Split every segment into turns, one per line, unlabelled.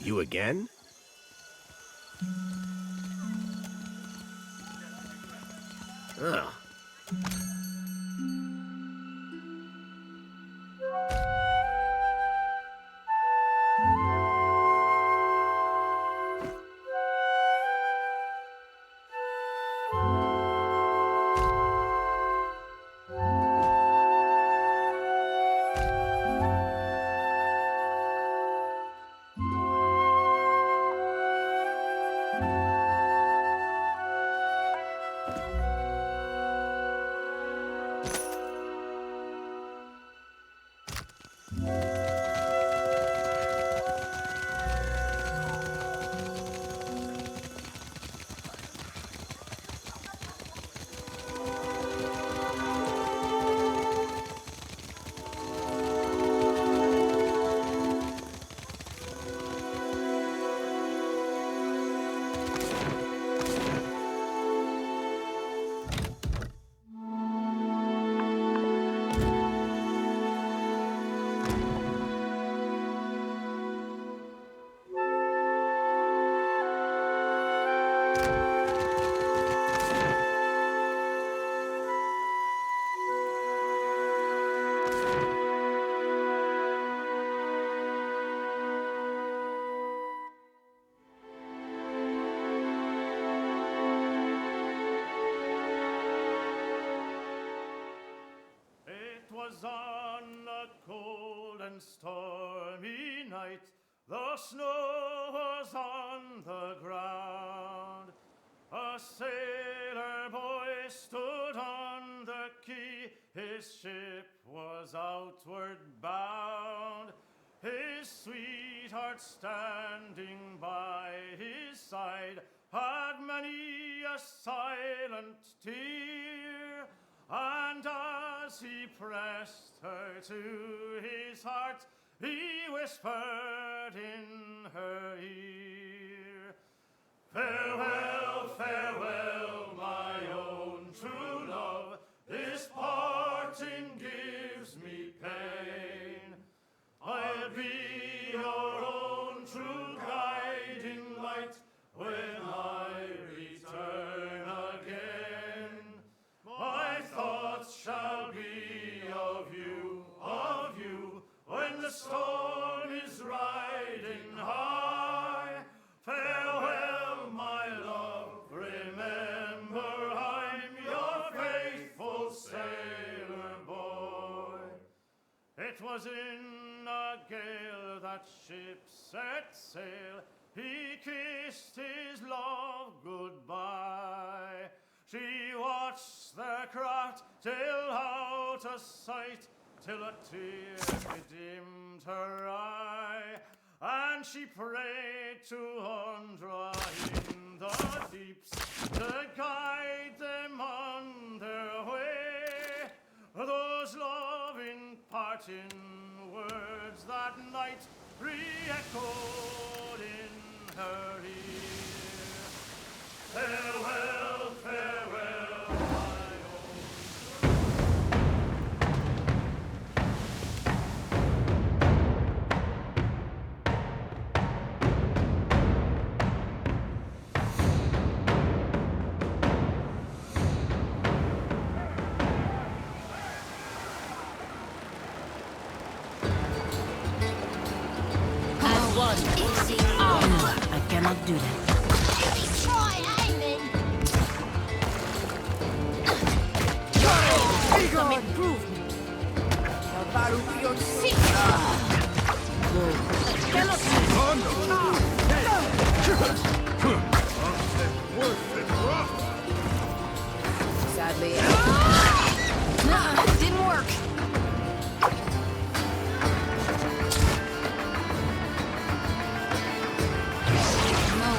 You again? Ugh.
On a cold and stormy night, the snow was on the ground. A sailor boy stood on the quay, his ship was outward bound. His sweetheart standing by his side had many a silent tear. And as he pressed her to his heart, he whispered in her ear, "Farewell, farewell, my own true love, this parting gives me pain. I'll be your own true guiding light when I return again. My thoughts shall be of you, when the storm is riding high. Farewell, my love, remember I'm your faithful sailor boy." It was in a gale that ship set sail, he kissed his love goodbye. She watched their craft till out of sight, till a tear bedimmed her eye, and she prayed to Undra in the deeps to guide them on their way. Those loving parting words that night re-echoed in her ear. Farewell, farewell, my own.
Pass one. I cannot do that. Some improvement. Cannot sadly. Didn't work. No.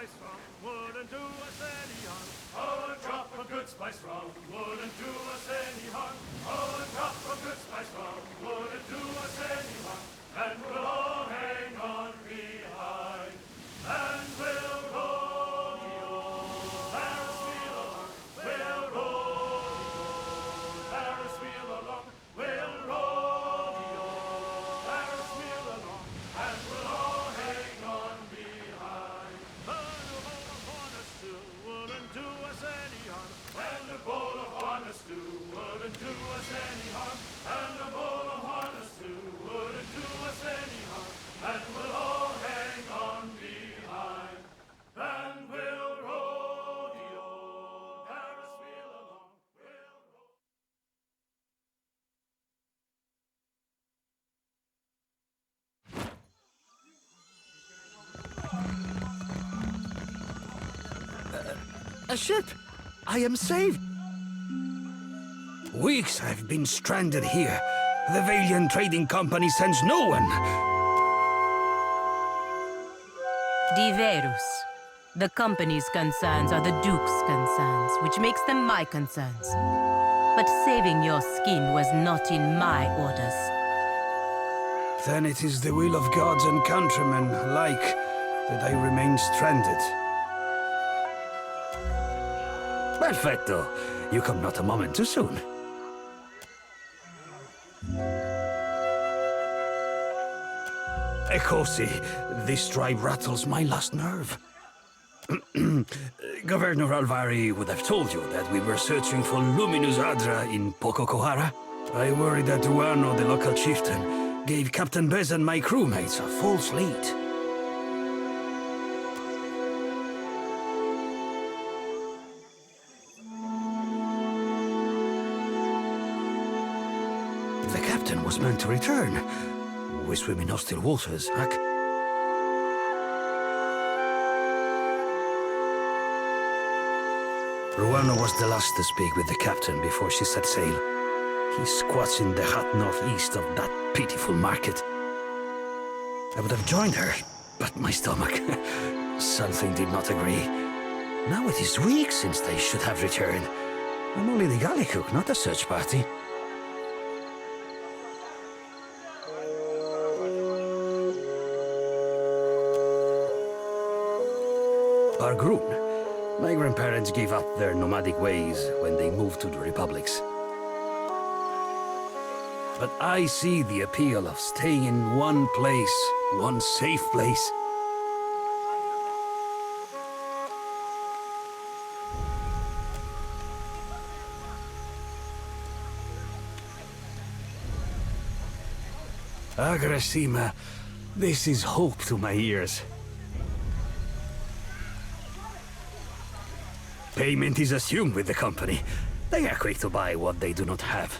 spice rum wouldn't do us any harm. Oh, a drop of good spice rum wouldn't do us any harm. Oh, a drop of good spice rum wouldn't do us any harm. And we'll all hang on behind, and we'll roll the old Paris wheel along. We'll roll the old Paris wheel along. We'll roll the old Paris wheel along, and we'll all hang on behind. And a bowl of Juana stew wouldn't do us any harm. And a bowl of Juana stew wouldn't do us any harm. And a bowl of Juana stew wouldn't do us any harm. And we'll all hang on behind, and we'll roll the old Paris wheel along. We'll roll.
A ship! I am saved! Weeks I've been stranded here. The Valiant Trading Company sends no one.
Diverus. The company's concerns are the Duke's concerns, which makes them my concerns. But saving your skin was not in my orders.
Then it is the will of gods and countrymen alike that I remain stranded. Perfetto! You come not a moment too soon. Ecosi, this drive rattles my last nerve. Governor Alvari would have told you that we were searching for Luminous Adra in Pococohara. I worry that Ruano, the local chieftain, gave Captain Bez and my crewmates a false lead. The captain was meant to return. We swim in hostile waters, Hack. Ruano was the last to speak with the captain before she set sail. He squats in the hot northeast of that pitiful market. I would have joined her, but my stomach... something did not agree. Now it is weeks since they should have returned. I'm only the galley cook, not a search party. Argrun. My grandparents gave up their nomadic ways when they moved to the republics. But I see the appeal of staying in one place, one safe place. Agrasima, this is hope to my ears. Payment is assumed with the company. They are quick to buy what they do not have.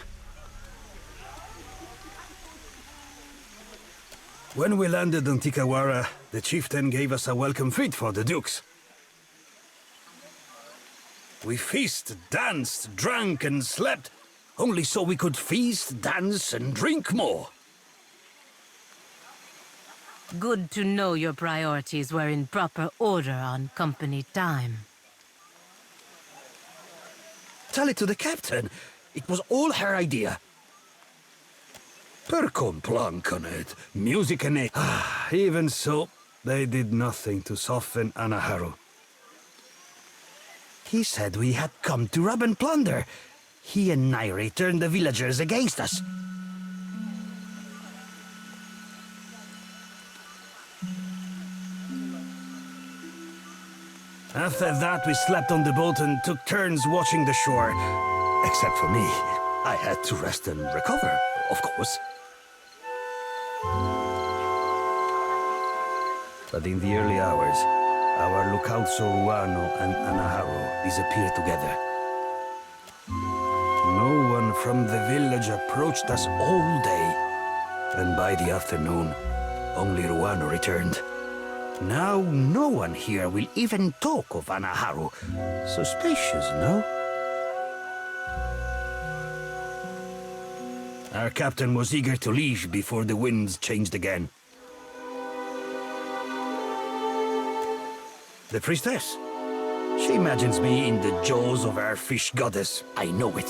When we landed on Tikawara, the chieftain gave us a welcome feast for the dukes. We feasted, danced, drank, and slept, only so we could feast, dance, and drink more.
Good to know your priorities were in proper order on company time.
Tell it to the captain. It was all her idea. Percon plankanet, music and it. Even so, they did nothing to soften Anaharu. He said we had come to rob and plunder. He and Nairi turned the villagers against us. After that, we slept on the boat and took turns watching the shore. Except for me. I had to rest and recover, of course. But in the early hours, our lookouts Ruano and Anaharu disappeared together. No one from the village approached us all day. And by the afternoon, only Ruano returned. Now no one here will even talk of Anaharu. Suspicious, no? Our captain was eager to leave before the winds changed again. The priestess. She imagines me in the jaws of our fish goddess. I know it.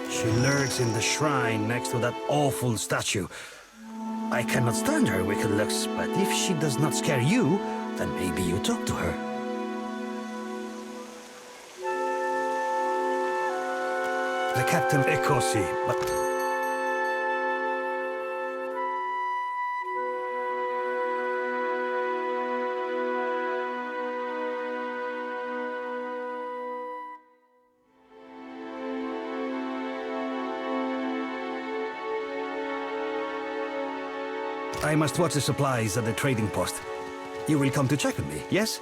She lurks in the shrine next to that awful statue. I cannot stand her wicked looks, but if she does not scare you, then maybe you talk to her. The Captain Ekosi, but... I must watch the supplies at the trading post. You will come to check on me, yes?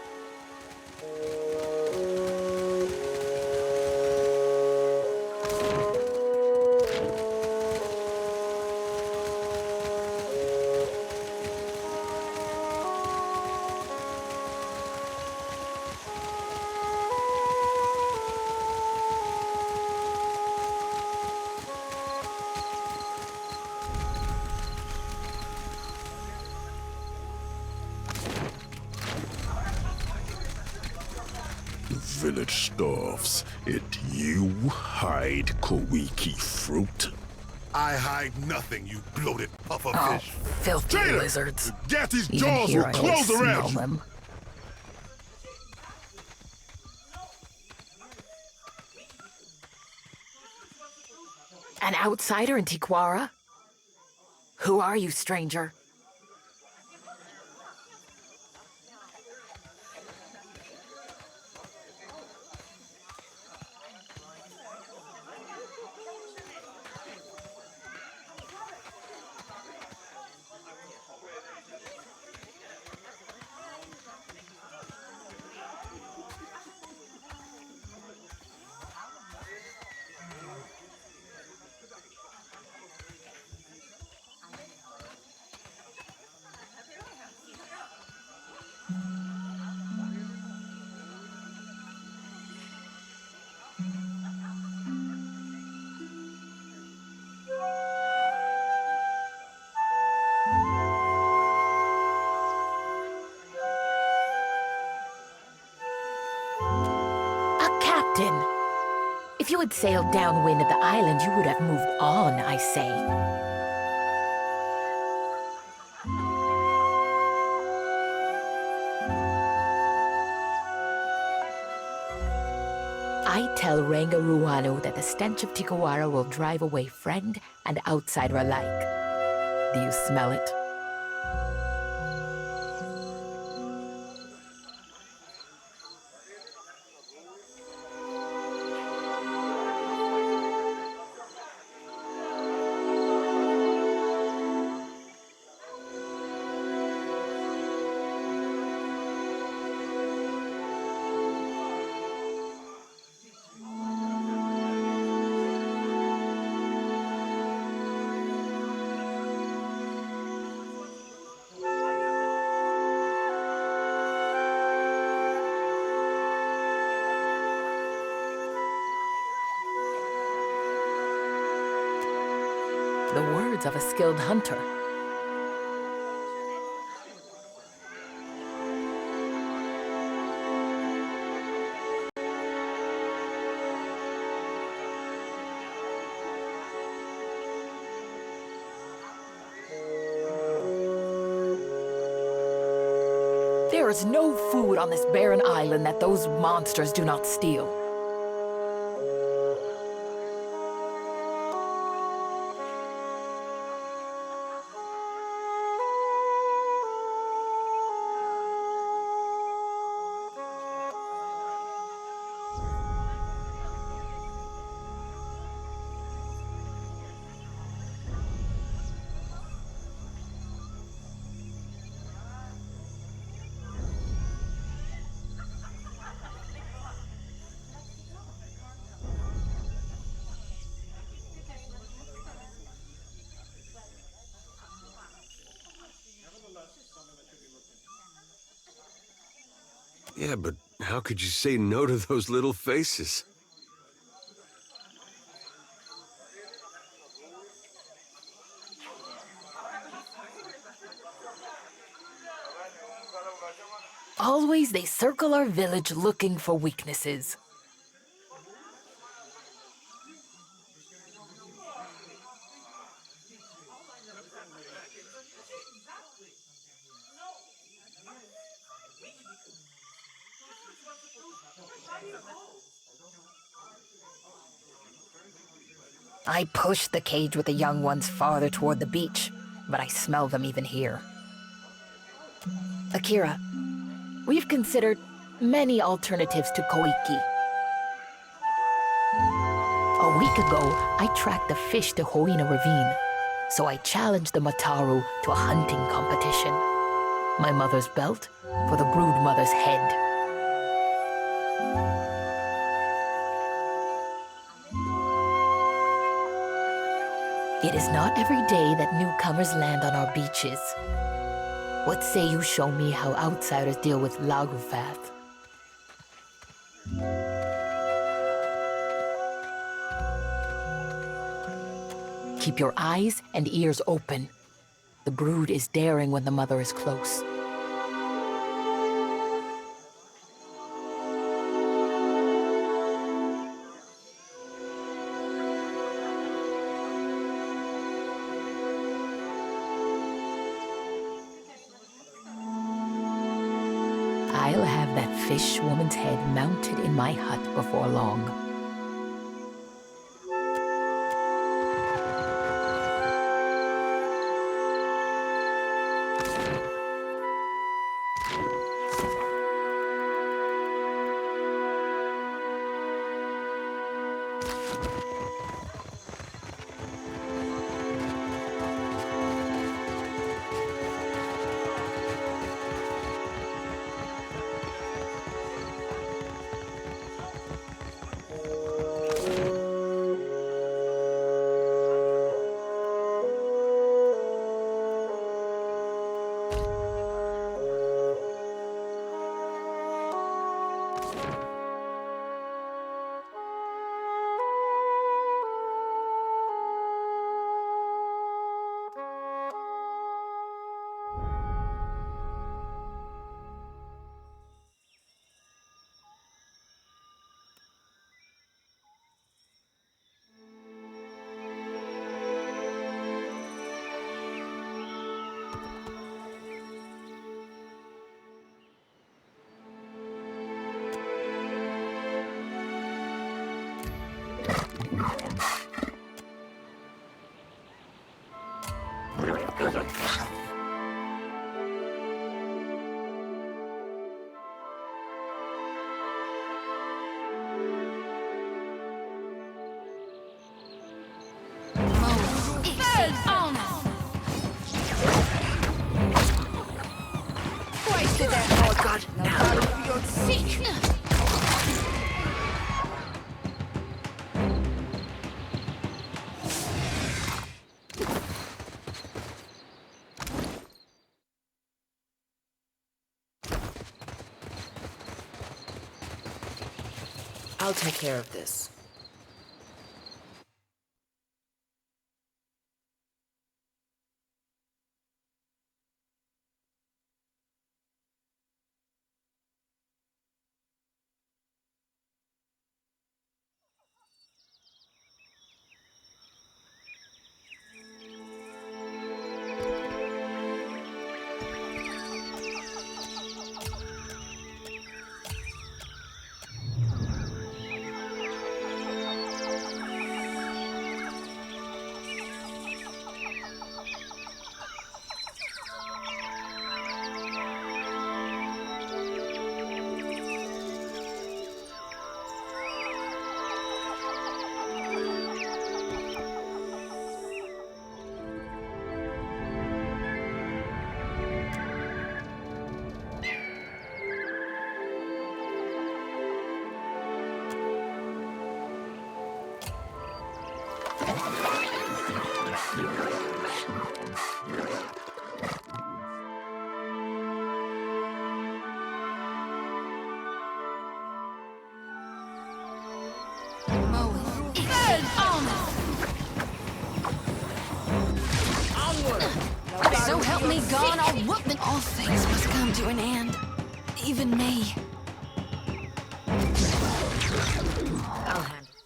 Village staffs, and you hide Kowiki fruit?
I hide nothing, you bloated puffer
Oh,
fish.
filthy
Jailer!
lizards.
Gatty's
Even
jaws
here
will
I
close
smell
around you.
them. An outsider in Tiquara? Who are you, stranger? Captain! If you had sailed downwind of the island, you would have moved on, I say. I tell Rangaruano that the stench of Tikawara will drive away friend and outsider alike. Do you smell it? The words of a skilled hunter. There is no food on this barren island that those monsters do not steal.
Yeah, but how could you say no to those little faces?
always, they circle our village looking for weaknesses. I push the cage with the young ones farther toward the beach, but I smell them even here. Akira, we've considered many alternatives to Koiki. A week ago, I tracked the fish to Hoina Ravine, so I challenged the Mataru to a hunting competition. My mother's belt for the brood mother's head. It is not every day that newcomers land on our beaches. What say you show me how outsiders deal with Lagerfeld? Keep your eyes and ears open. The brood is daring when the mother is close. I'll have that fish woman's head mounted in my hut before long.
I'll take care of this.
So help me God, I'll whoop the... All things must come to an end. Even me. I'll handle it.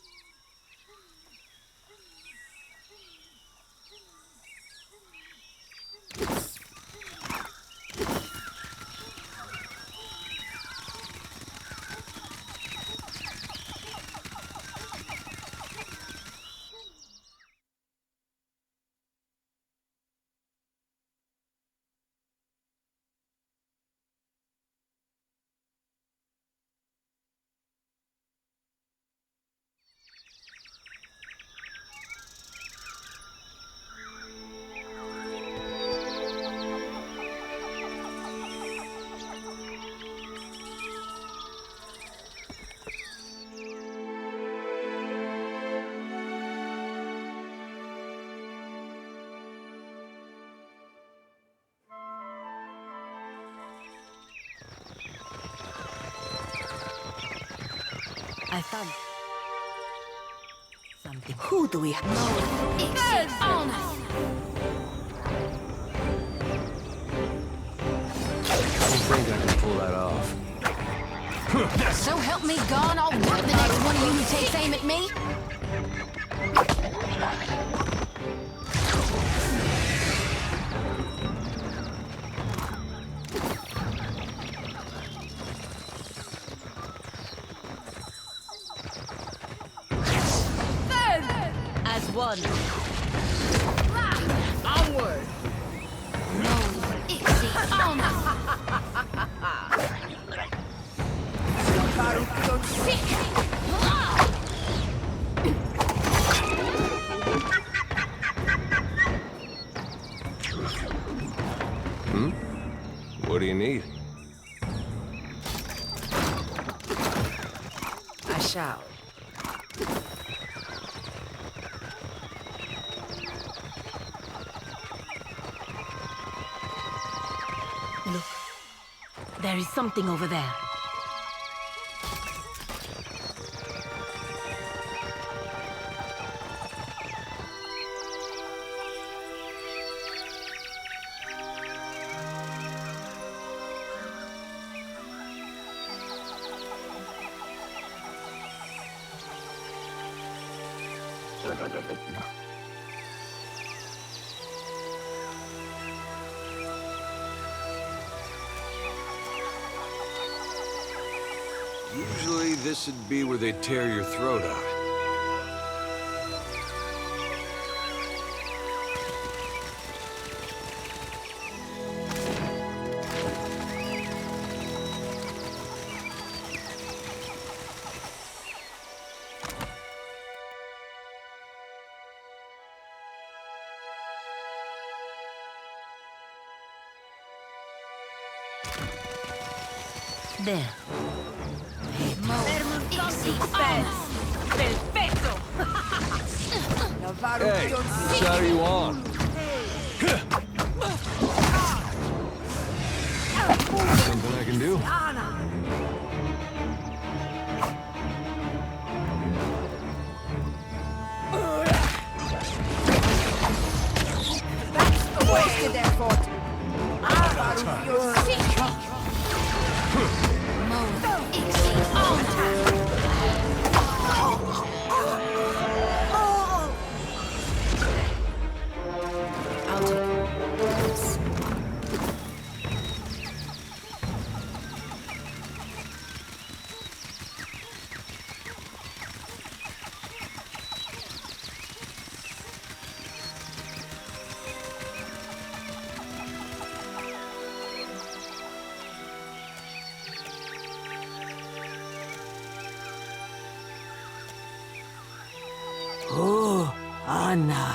I found something.
Who do we have?
It's on us.
I don't think I can pull that off.
So help me God, I'll whoop the next one of you who takes aim at me.
As one.
Onward. No, it's on us.
What do you need?
I shall.
Look. There is something over there.
Usually this would be where they tear your throat out.
There.
Perfecto.
Hey, which side are you on? Something I can do?
Wasted effort.
I'll take this.
Oh, Anna.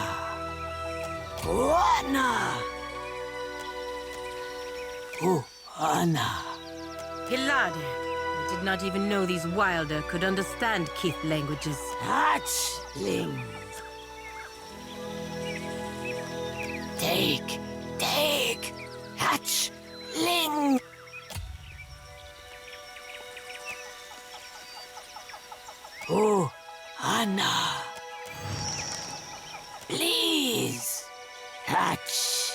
Oh, Anna. Oh, Anna.
Hilade. I did not even know these Wilder could understand Kith languages.
Hatchling. Take, hatchling. Oh, Anna. Please, hatch.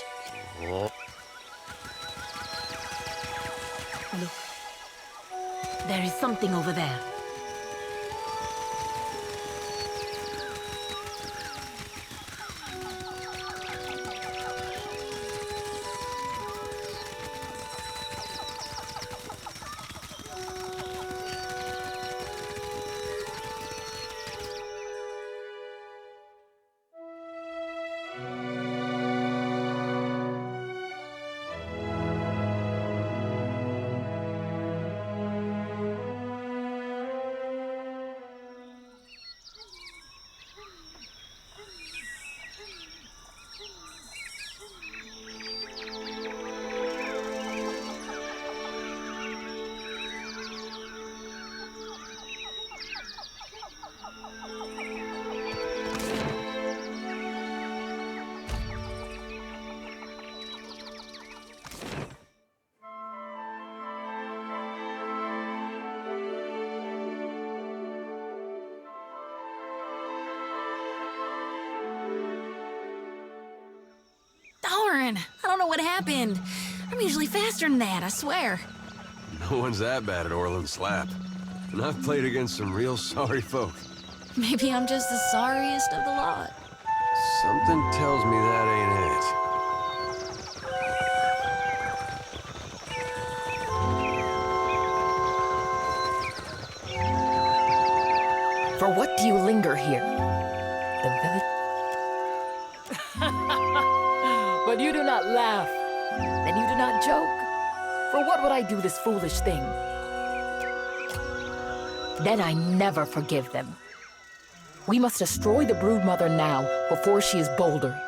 Look, something over there.
Darn, I don't know what happened. I'm usually faster than that, I swear.
No one's that bad at Orland Slap. And I've played against some real sorry folk.
Maybe I'm just the sorriest of the lot.
Something tells me that ain't it.
For what do you linger here? The village... But you do not laugh. Then you do not joke. For what would I do this foolish thing? Then I never forgive them. We must destroy the broodmother now, before she is bolder.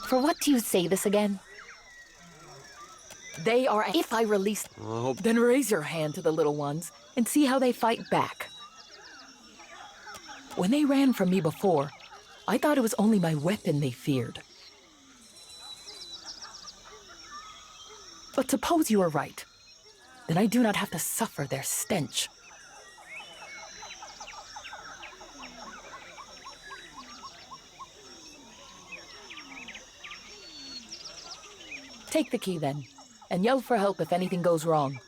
For what do you say this again? They are... If I release... Then raise your hand to the little ones and see how they fight back. When they ran from me before, I thought it was only my weapon they feared. But suppose you are right. Then I do not have to suffer their stench. Take the key then, and yell for help if anything goes wrong.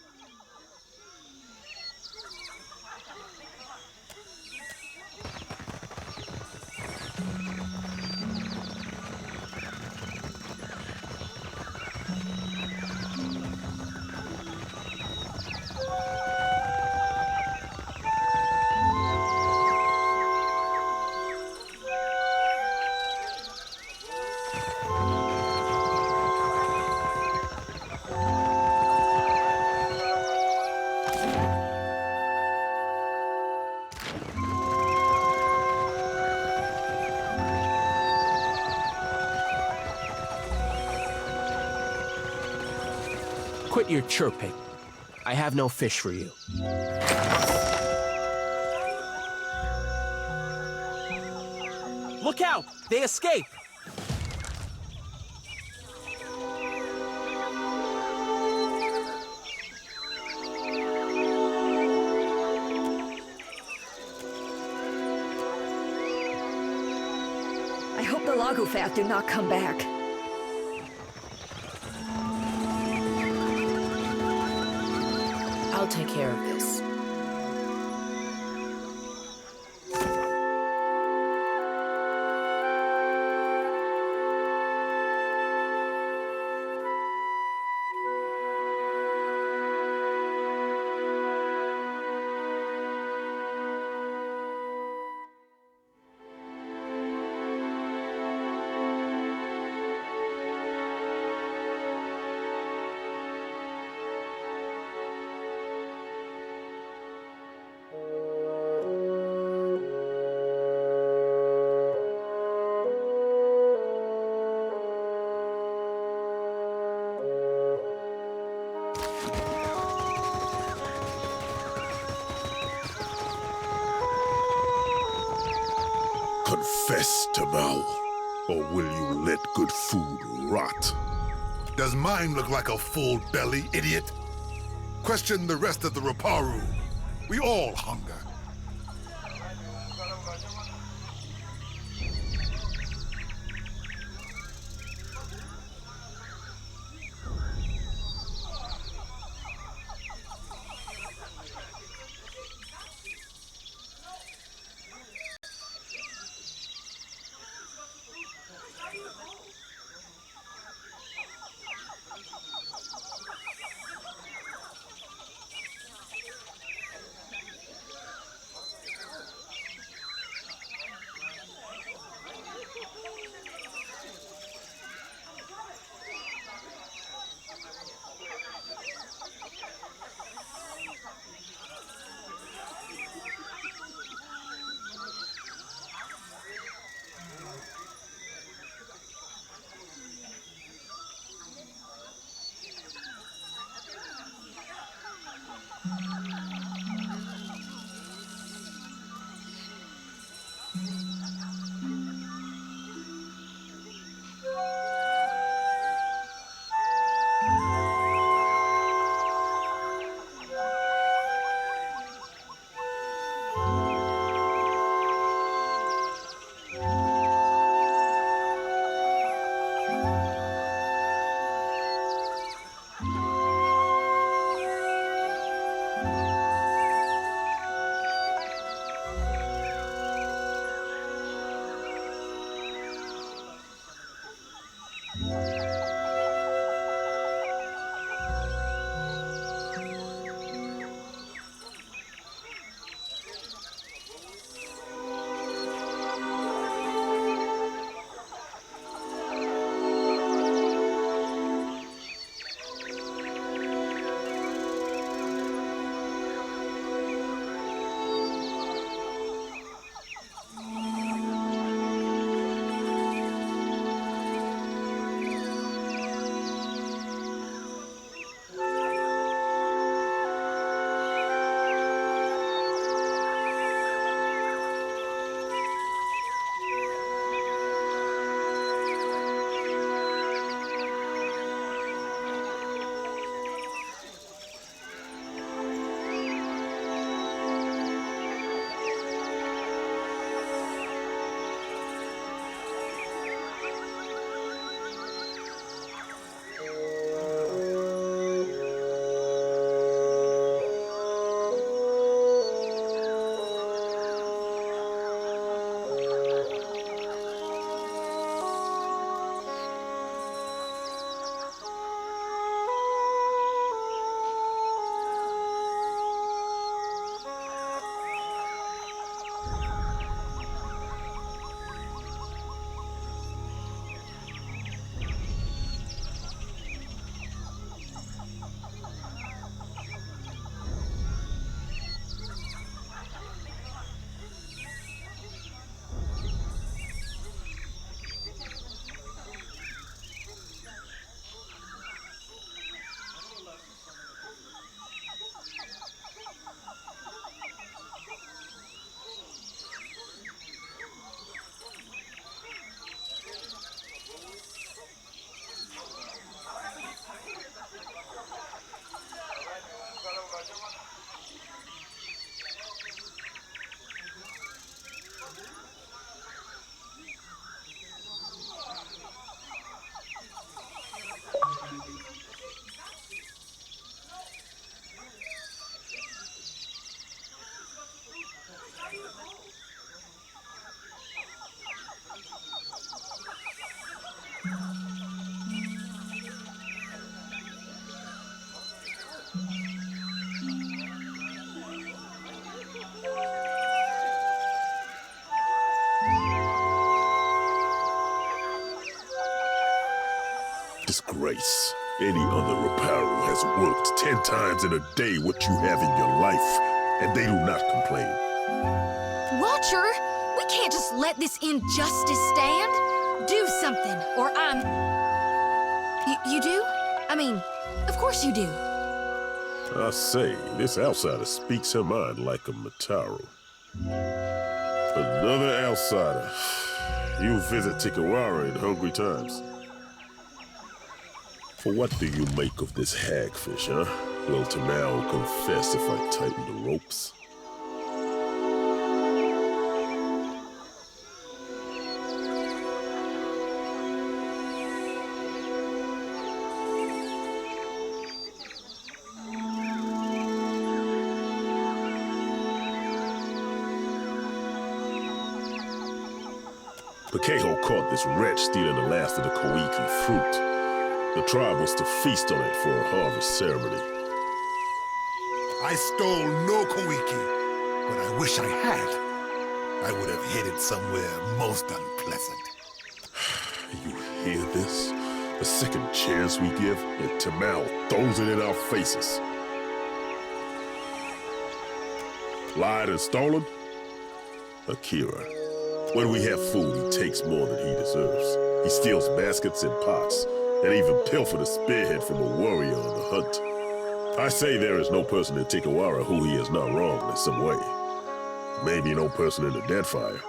Quit your chirping. I have no fish for you. Look out! They escape!
I hope the Lagofath do not come back.
I'll take care of this.
Confess, Tabal, or will you let good food rot?
Does mine look like a full belly, idiot? Question the rest of the Raparu. We all hunger.
disgrace. Any other Reparo has worked 10 times in a day what you have in your life, and they do not complain.
Watcher, we can't just let this injustice stand. Do something, or I'm... You do? I mean, of course you do.
I say, this outsider speaks her mind like a Mataru. Another outsider. You visit Tikawara in hungry times. For what do you make of this hagfish, huh? Will Tamao confess if I tighten the ropes? Pakeho caught this wretch stealing the last of the Koiki fruit. The tribe was to feast on it for a harvest ceremony.
I stole no Koiki, but I wish I had. I would have headed somewhere most unpleasant.
You hear this? The second chance we give, and Tamao throws it in our faces. Lied and stolen? Akira. When we have food, he takes more than he deserves. He steals baskets and pots, and even pilfered a spearhead from a warrior on the hunt. I say there is no person in Tikawara who he has not wronged in some way. Maybe no person in the Deadfire.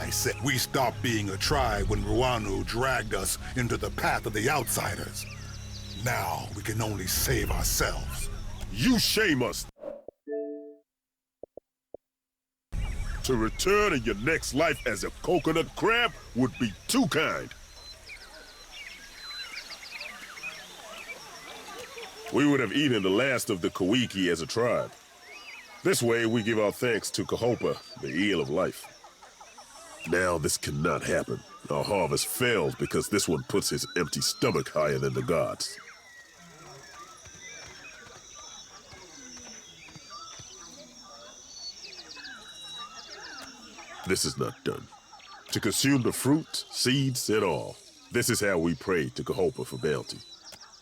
I said we stopped being a tribe when Ruano dragged us into the path of the outsiders. Now we can only save ourselves.
You shame us. To return in your next life as a coconut crab would be too kind. We would have eaten the last of the Kawiki as a tribe. This way, we give our thanks to Kahopa, the eel of life. Now this cannot happen. Our harvest fails because this one puts his empty stomach higher than the gods. This is not done. To consume the fruit, seeds, and all. This is how we pray to Kahopa for bounty.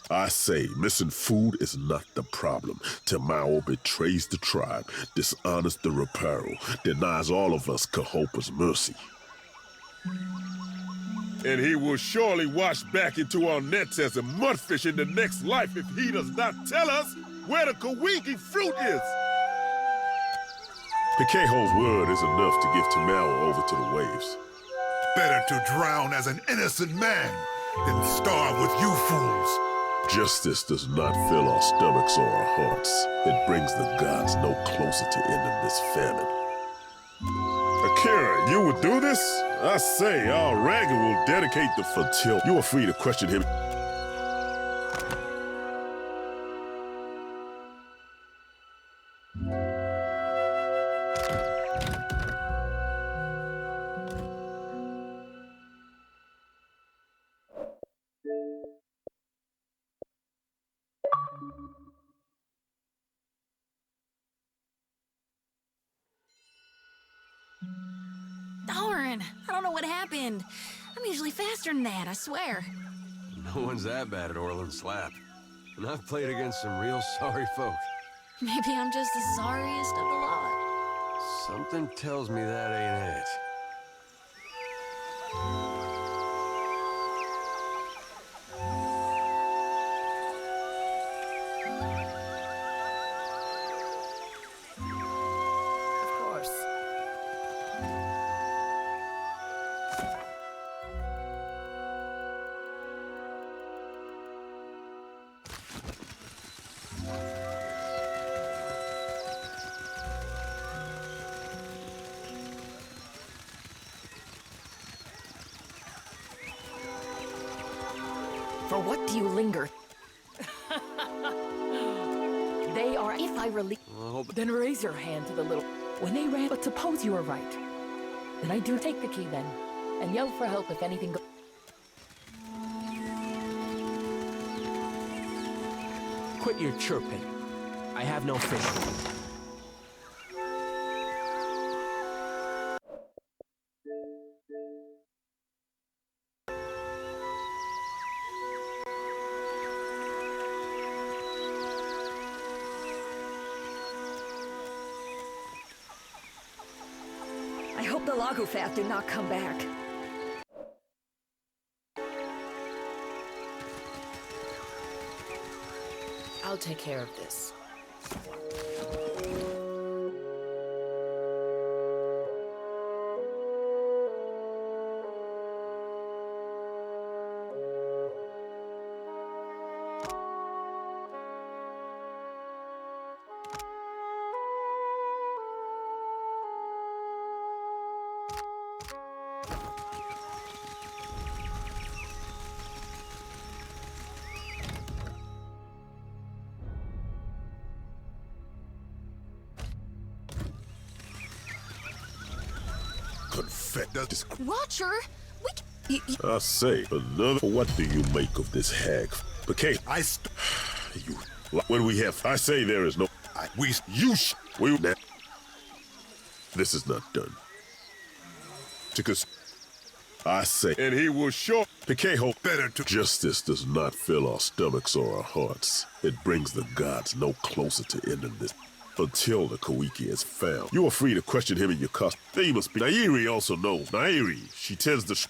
I say, missing food is not the problem. Tamao betrays the tribe, dishonors the Reparo, denies all of us Kahopa's mercy. And he will surely wash back into our nets as a mudfish in the next life if he does not tell us where the Kawiki fruit is. Pikeho's word is enough to give Tamao over to the waves.
Better to drown as an innocent man than starve with you fools.
Justice does not fill our stomachs or our hearts. It brings the gods no closer to ending this famine. Akira, you would do this? I say, our Ragan will dedicate the until you are free to question him.
Darn, I don't know what happened. I'm usually faster than that, I swear.
No one's that bad at Orland Slap. And I've played against some real sorry folk.
Maybe I'm just the sorriest of the lot.
Something tells me that ain't it.
Of course. For what do you linger? They are, if I release... Then raise your hand to the little... When they ran, but suppose you were right. Then I do take the key then, and yell for help if anything goes...
Quit your chirping. I have no fish.
I hope the Lagofath did not come back.
I'll take care of this.
Watcher,
I say, another. What do you make of this hag? Okay, you. When we have, I say there is no. This is not done. Because I say, and he will show. Pikeho, better to. Justice does not fill our stomachs or our hearts. It brings the gods no closer to ending this. Until the Kawiki is found. You are free to question him in your custom. They must be. Nairi also knows. Nairi, she tends to.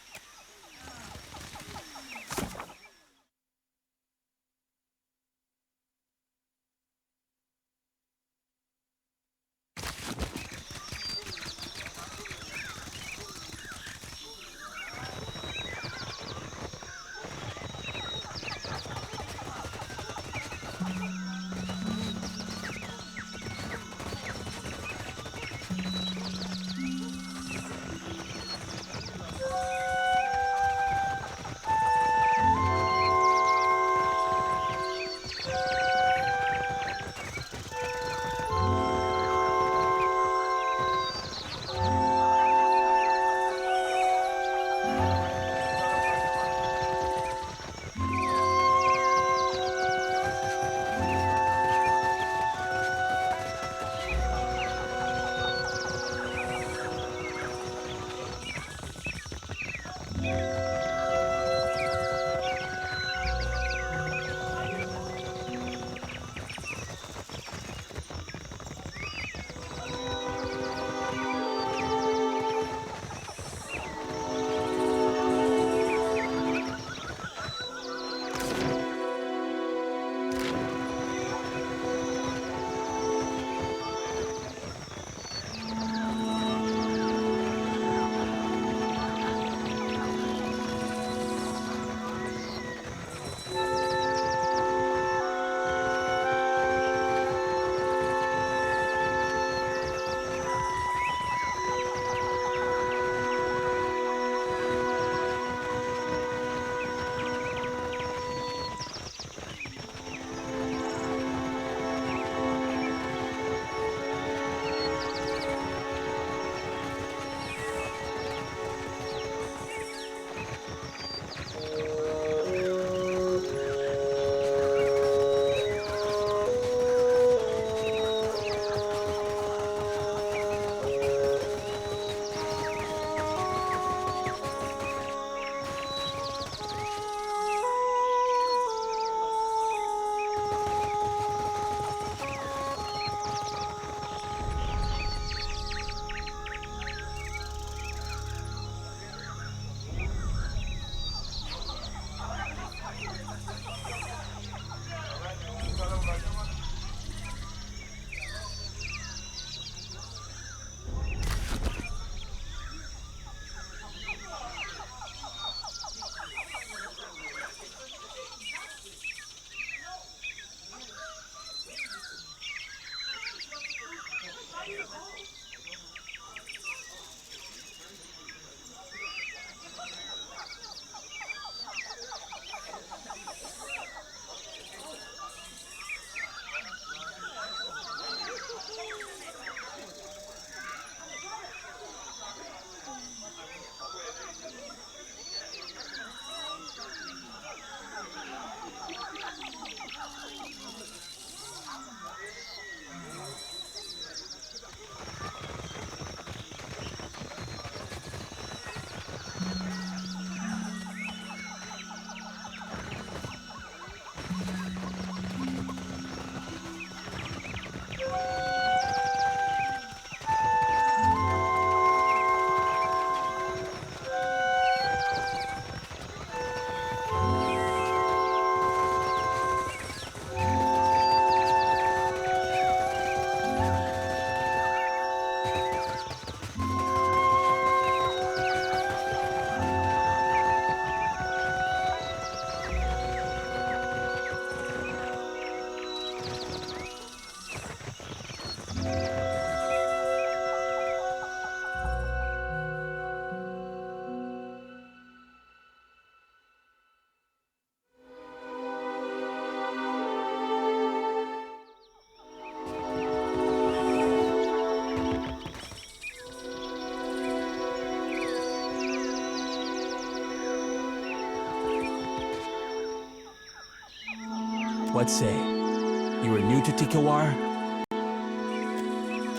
What say? You are new to Tikawar?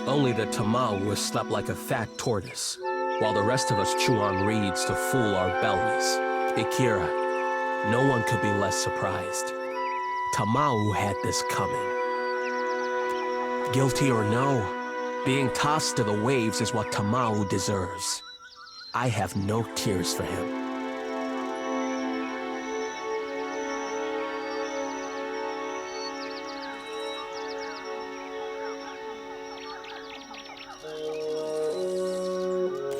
Only the Tamau has slept like a fat tortoise, while the rest of us chew on reeds to fool our bellies. Ikira, no one could be less surprised. Tamau had this coming. Guilty or no, being tossed to the waves is what Tamau deserves. I have no tears for him.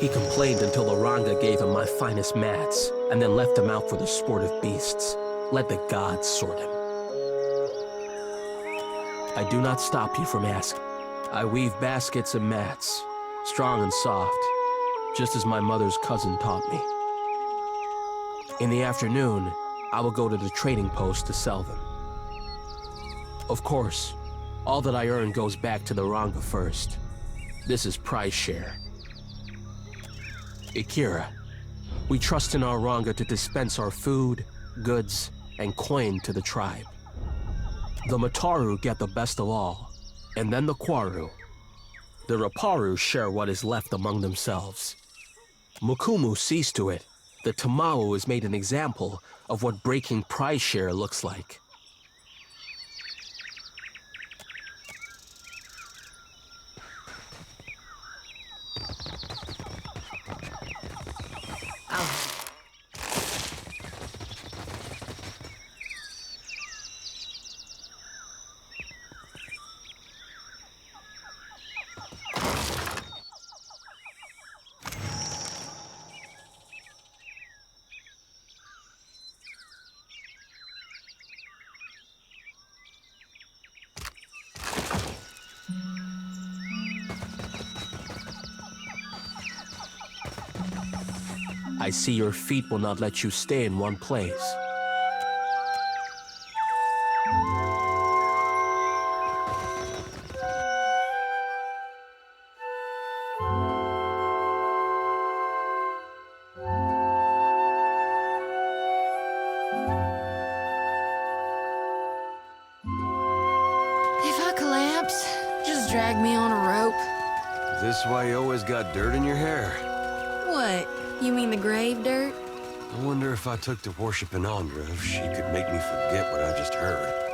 He complained until the Ranga gave him my finest mats, and then left him out for the sport of beasts. Let the gods sort him. I do not stop you from asking. I weave baskets and mats, strong and soft, just as my mother's cousin taught me. In the afternoon, I will go to the trading post to sell them. Of course, all that I earn goes back to the Ranga first. This is prize share. Ikira, we trust in our Ranga to dispense our food, goods, and coin to the tribe. The Mataru get the best of all, and then the Kwaru. The Raparu share what is left among themselves. Mukumu sees to it that Tamau is made an example of what breaking prize share looks like. I see your feet will not let you stay in one place.
If I collapse, just drag me on a rope.
Is this why you always got dirt in your hair?
What? You mean the grave dirt?
I wonder if I took to worshiping Andra, if she could make me forget what I just heard.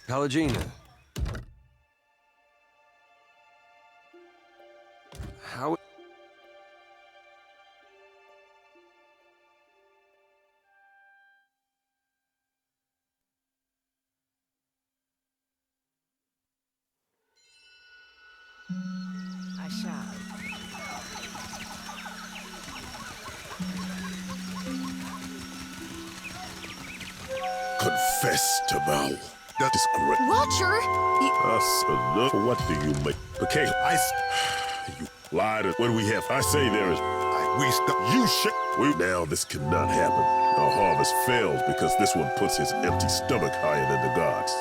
Pallegina. How...
I shall.
Confess to Mal. That is correct.
Watcher!
What do you make? Okay, you lied. What do we have? I say there is. Now this cannot happen. Our harvest fails because this one puts his empty stomach higher than the gods.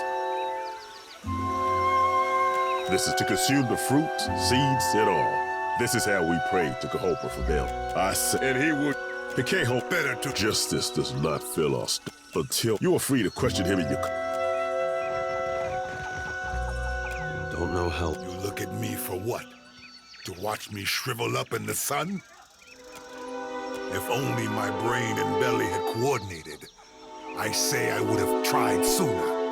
This is to consume the fruit, seeds, and all. This is how we pray to Cahopa for them. I say, and he would. Pikeho better to. Justice does not fill us until you are free to question him in your.
Don't know how.
You look at me for what? To watch me shrivel up in the sun? If only my brain and belly had coordinated, I say I would have tried sooner.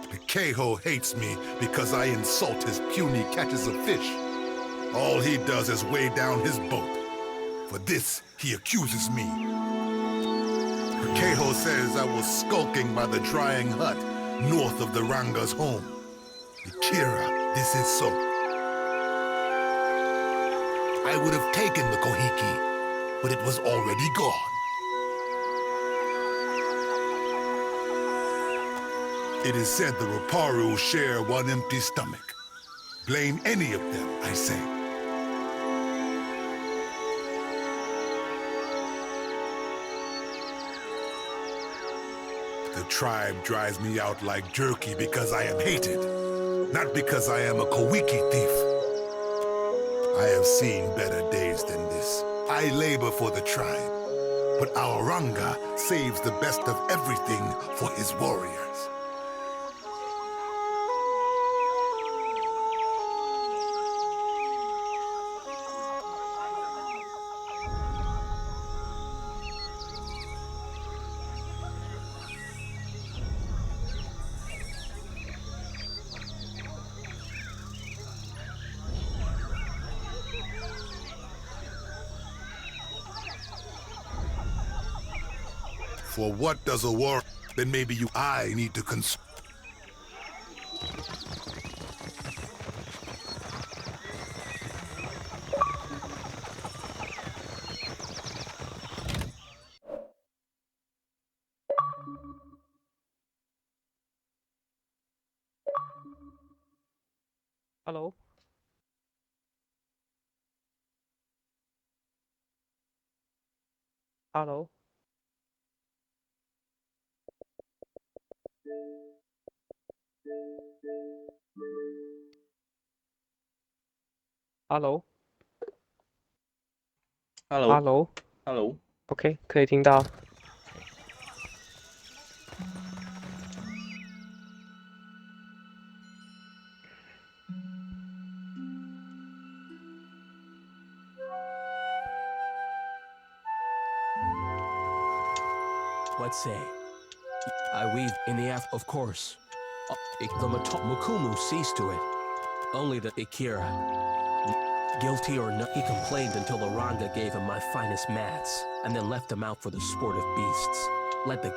Pikeho hates me because I insult his puny catches of fish. All he does is weigh down his boat. For this, he accuses me. Pikeho says I was skulking by the drying hut north of the Ranga's home. Akira, this is so. I would have taken the Kohiki, but it was already gone. It is said the Raparu share one empty stomach. Blame any of them, I say. The tribe drives me out like jerky because I am hated, not because I am a Kowiki thief. I have seen better days than this. I labor for the tribe, but our Ranga saves the best of everything for his warriors. For what does a war? Then maybe I need to
Hello. Hello. Hello.
Hello.
Hello.
Hello.
OK， 可以听到。Let's say, I weave in the aft, of course. The Mukumu sees to it. Only the Akira. Guilty or not, he complained until the Ranga gave him my finest mats, and then left him out for the sport of beasts. Let the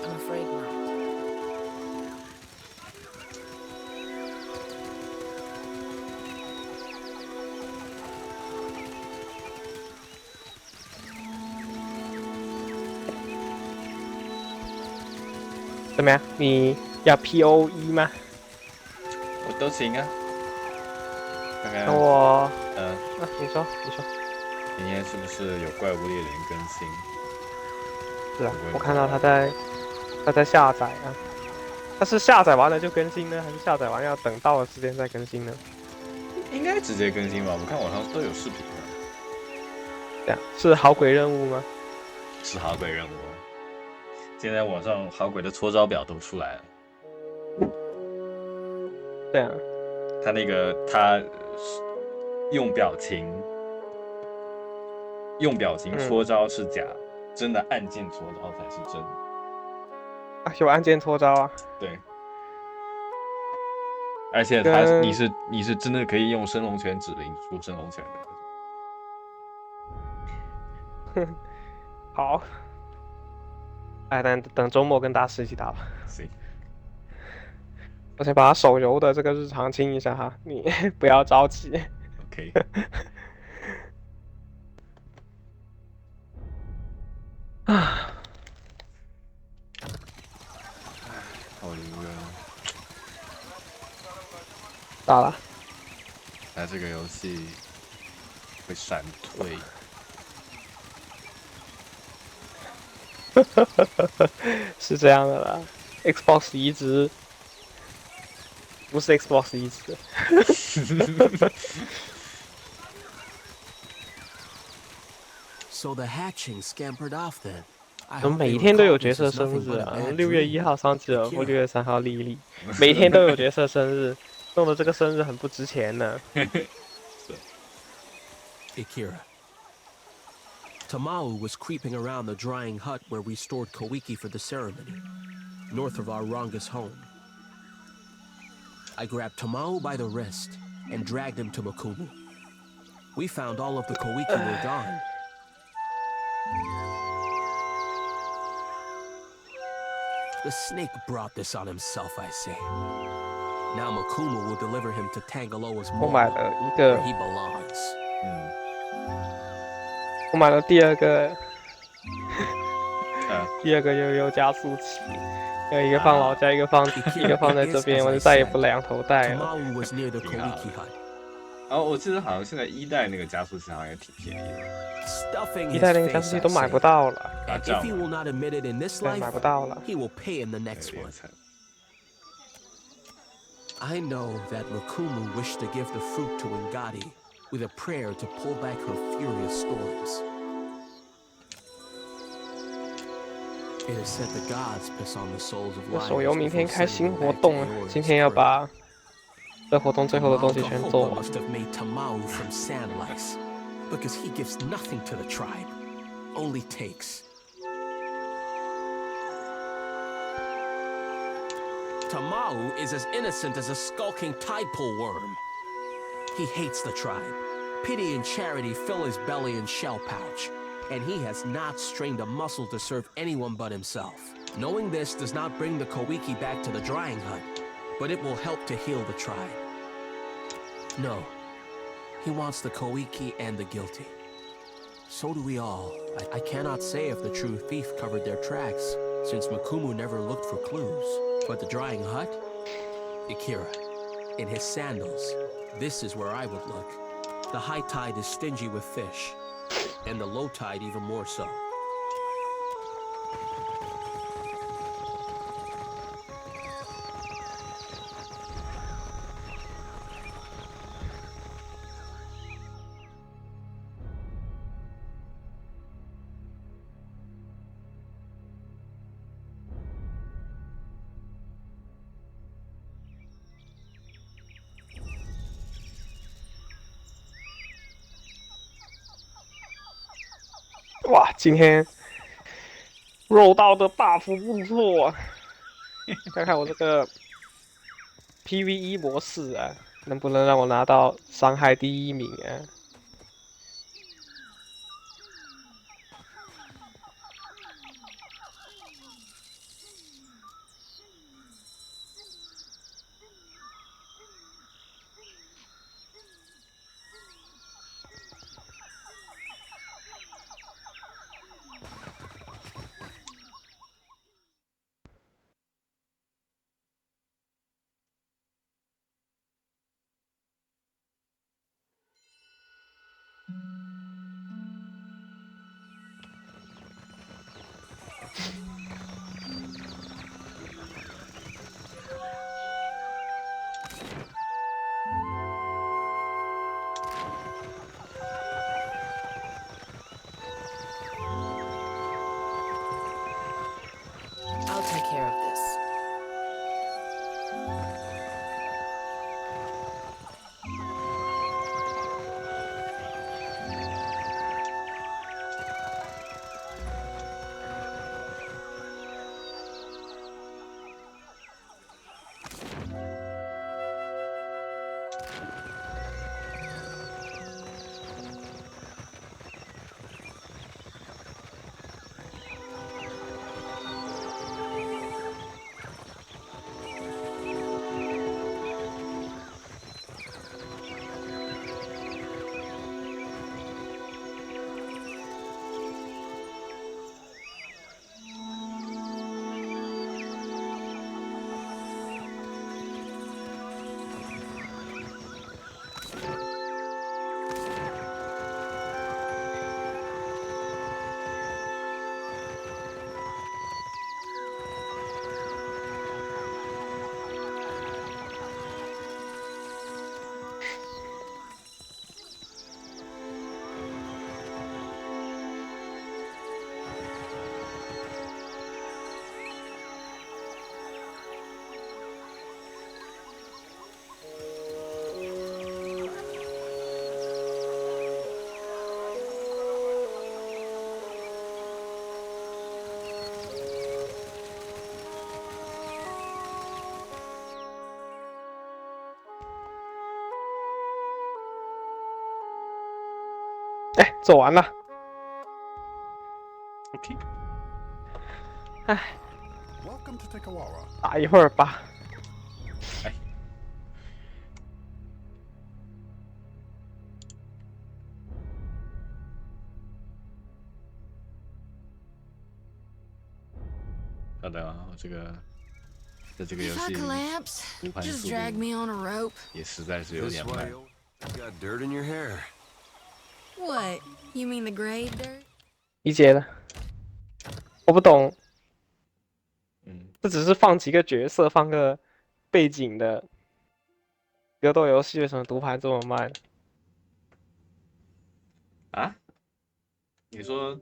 I'm afraid not.
怎么样？你要 POE 吗？
我都行啊。看看。
那我
你说，
今天是不是有怪物猎人更新？
是啊，我看到他在下载啊。他是下载完了就更新呢，还是下载完要等到了时间再更新呢？
应该直接更新吧，我看网上都有视频的。
这样是好鬼任务吗？
是好鬼任务。现在网上好鬼的搓招表都出来了。
对啊。
他用表情搓招是假，真的按键搓招才是真的。
啊，有按键搓招啊。
对。而且你是真的可以用升龙拳指令出升龙拳
的。好。哎，等周末跟大师一起打吧。
行。
我先把手游的这个日常清一下哈，你不要着急。
OK。
啊。
好无聊。
咋了？
那这个游戏会闪退。
是这样的啦 ，Xbox 移植不是 Xbox 移植。
So the hatching scampered off then.
我们每天都有角色生日啊，6月1号桑吉尔夫，6月3号莉莉，每天都有角色生日，弄得这个生日很不值钱呢。
Akira. Tamao was creeping around the drying hut where we stored Koiki for the ceremony, north of our Ranga's home. I grabbed Tamao by the wrist and dragged him to Makumu. We found all of the Koiki were gone. The snake brought this on himself, I say. Now Makumu will deliver him to Tangaloa's mall, where he belongs.
我买了第二个悠悠加速器，有一个放老家，一个放在这边，我就再也不两头带了。
然后我记得好像现在1代那个加速器好像也挺便宜的。
1代那个加速器都买不到了，
对，
买不到了。
I know that Makumu wished to give the fruit to Ngati with a prayer to pull back her furious storms. It is said the gods piss on the souls of liars.
手游明天开新活动了，今天要把这活动最后的东西全做完。
must have made Tamao from sand lice, because he gives nothing to the tribe, only takes. Tamao is as innocent as a skulking tadpole worm. He hates the tribe. Pity and charity fill his belly and shell pouch, and he has not strained a muscle to serve anyone but himself. Knowing this does not bring the Koiki back to the drying hut, but it will help to heal the tribe. No, he wants the Koiki and the guilty. So do we all. I cannot say if the true thief covered their tracks, since Makumu never looked for clues. But the drying hut? Akira, in his sandals, this is where I would look. The high tide is stingy with fish, and the low tide even more so.
Wow, 哇，今天肉道的 buff 不错啊！看看我这个 PVE 模式啊，能不能让我拿到伤害第1名啊？哎，做完了。
OK。
哎，打一会儿吧。
哎。好的啊，这个在这个游
If I
戏
collapse,
读盘
just
速
drag
度
me on a rope.
也实在是有
This
点
way.
慢。
You got dirt in your hair.
What? You mean the grave dirt?
理解了。我不懂。
嗯。
这只是放几个角色，放个背景的格斗游戏，为什么读盘这么慢？
啊？你说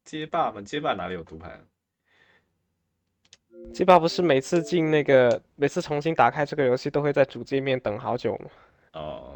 街霸吗？街霸哪里有读盘？
街霸不是每次重新打开这个游戏都会在主界面等好久吗？
哦。